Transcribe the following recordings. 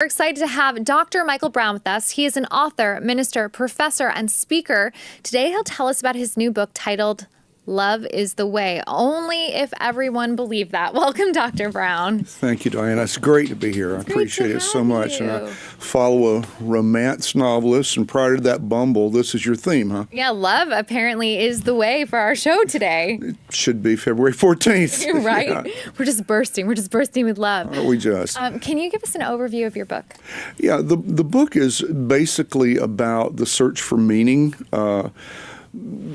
We're excited to have Dr. Michael Brown with us. He is an author, minister, professor, and speaker. Today, he'll tell us about his new book titled Love is the Way. Only if everyone believed that. Welcome, Dr. Brown. Thank you, Diana. It's great to be here. I appreciate it so much. And I follow a romance novelist, and prior to that, Bumble. This is your theme, huh? Yeah, love apparently is the way for our show today. It should be February 14th. You're right. Yeah. We're just bursting. We're just bursting with love. Aren't we just? Can you give us an overview of your book? Yeah, the book is basically about the search for meaning.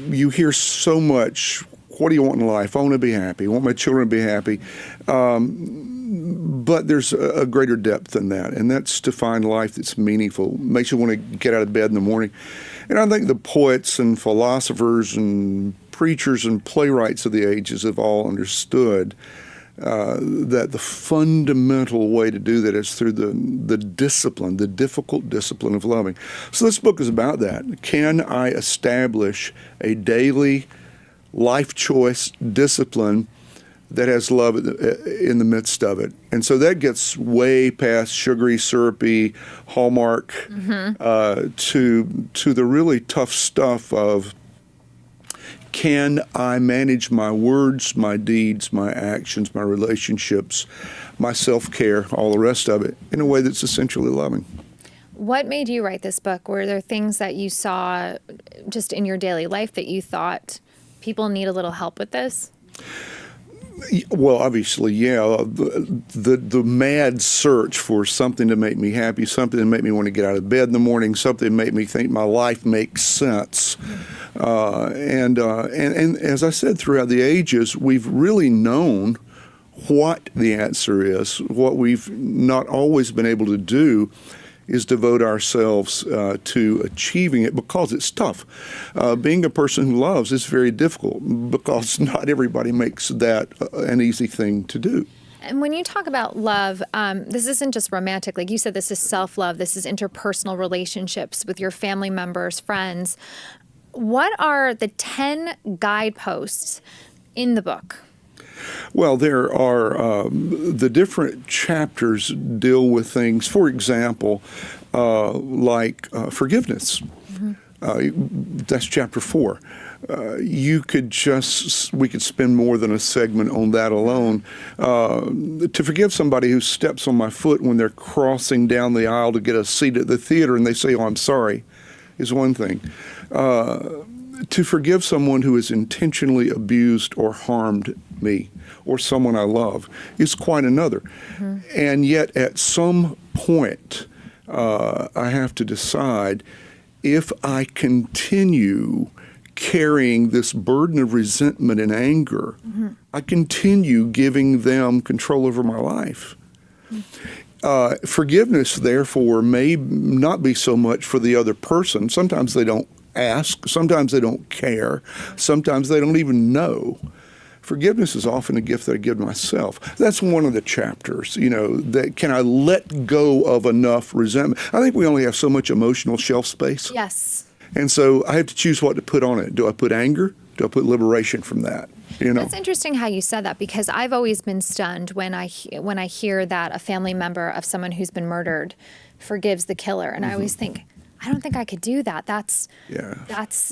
You hear so much, what do you want in life? I want to be happy. I want my children to be happy. But there's a greater depth than that, and that's to find life that's meaningful, makes you want to get out of bed in the morning. And I think the poets and philosophers and preachers and playwrights of the ages have all understood that the fundamental way to do that is through the discipline, the difficult discipline of loving. So this book is about that. Can I establish a daily life choice discipline that has love in the midst of it? And so that gets way past sugary, syrupy, Hallmark to the really tough stuff of, can I manage my words, my deeds, my actions, my relationships, my self-care, all the rest of it, in a way that's essentially loving? What made you write this book? Were there things that you saw just in your daily life that you thought people need a little help with this? Well, obviously, yeah. The mad search for something to make me happy, something to make me want to get out of bed in the morning, something to make me think my life makes sense. And as I said, throughout the ages, we've really known what the answer is. What we've not always been able to do is devote ourselves to achieving it, because it's tough. Being a person who loves is very difficult, because not everybody makes that an easy thing to do. And when you talk about love, this isn't just romantic. Like you said, this is self-love. This is interpersonal relationships with your family members, friends. What are the 10 guideposts in the book? Well, there are the different chapters deal with things, for example, like forgiveness. That's chapter 4. We could spend more than a segment on that alone. To forgive somebody who steps on my foot when they're crossing down the aisle to get a seat at the theater and they say, "Oh, I'm sorry," is one thing. To forgive someone who has intentionally abused or harmed me or someone I love is quite another. And yet at some point, I have to decide, if I continue carrying this burden of resentment and anger, I continue giving them control over my life. Forgiveness, therefore, may not be so much for the other person. Sometimes they don't ask. Sometimes they don't care. Sometimes they don't even know. Forgiveness is often a gift that I give myself. That's one of the chapters, that can I let go of enough resentment? I think we only have so much emotional shelf space. Yes. And so I have to choose what to put on it. Do I put anger? Do I put liberation from that? That's interesting how you said that, because I've always been stunned when I hear that a family member of someone who's been murdered forgives the killer. And I always think, I don't think I could do that. That's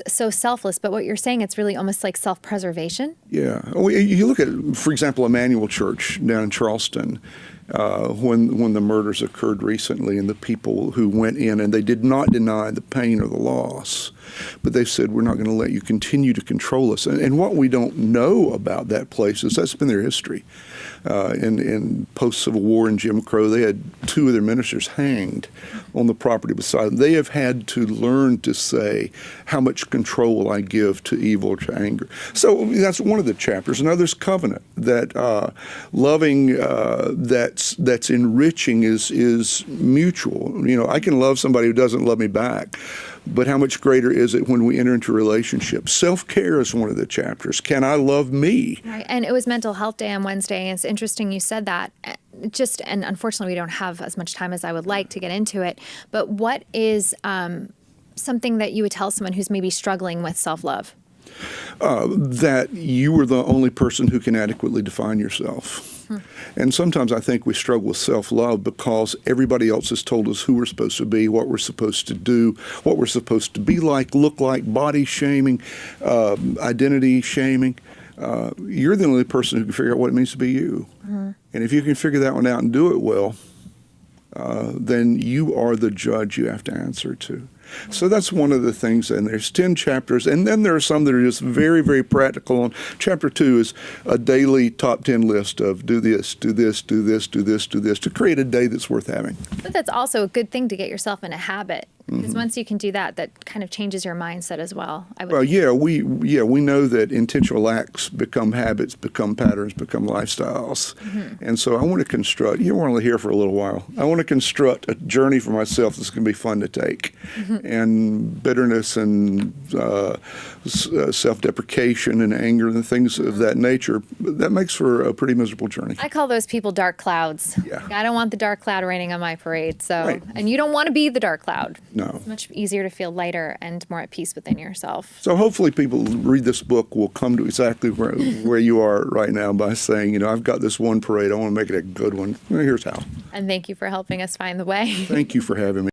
so selfless. But what you're saying, it's really almost like self-preservation. Yeah. You look at, for example, Emmanuel Church down in Charleston, when the murders occurred recently, and the people who went in, and they did not deny the pain or the loss, but they said, we're not going to let you continue to control us. And what we don't know about that place is that's been their history. In post-Civil War and Jim Crow, they had 2 of their ministers hanged on the property beside them. They have had to learn to say, how much control will I give to evil or to anger? So that's one of the chapters. Another's covenant, that loving that's enriching is mutual. I can love somebody who doesn't love me back, but how much greater is it when we enter into relationships? Self-care is one of the chapters. Can I love me? Right. And it was Mental Health Day on Wednesday, and it's interesting you said that. And unfortunately, we don't have as much time as I would like to get into it. But what is something that you would tell someone who's maybe struggling with self-love? That you are the only person who can adequately define yourself. And sometimes I think we struggle with self-love because everybody else has told us who we're supposed to be, what we're supposed to do, what we're supposed to be like, look like, body shaming, identity shaming. You're the only person who can figure out what it means to be you. And if you can figure that one out and do it well, then you are the judge you have to answer to. So that's one of the things, and there's 10 chapters, and then there are some that are just very, very practical. And chapter 2 is a daily top 10 list of do this, do this, do this, do this, do this, to create a day that's worth having. But that's also a good thing to get yourself in a habit, because once you can do that, that kind of changes your mindset as well. Well, we know that intentional acts become habits, become patterns, become lifestyles. And so I want to construct, you want to hear for a little while, I want to construct a journey for myself that's going to be fun to take. And bitterness and self-deprecation and anger and things of that nature, that makes for a pretty miserable journey. I call those people dark clouds. Yeah. Like, I don't want the dark cloud raining on my parade. So, Right. And you don't want to be the dark cloud. No. It's much easier to feel lighter and more at peace within yourself. So hopefully people who read this book will come to exactly where you are right now by saying, I've got this one parade, I want to make it a good one. Well, here's how. And thank you for helping us find the way. Thank you for having me.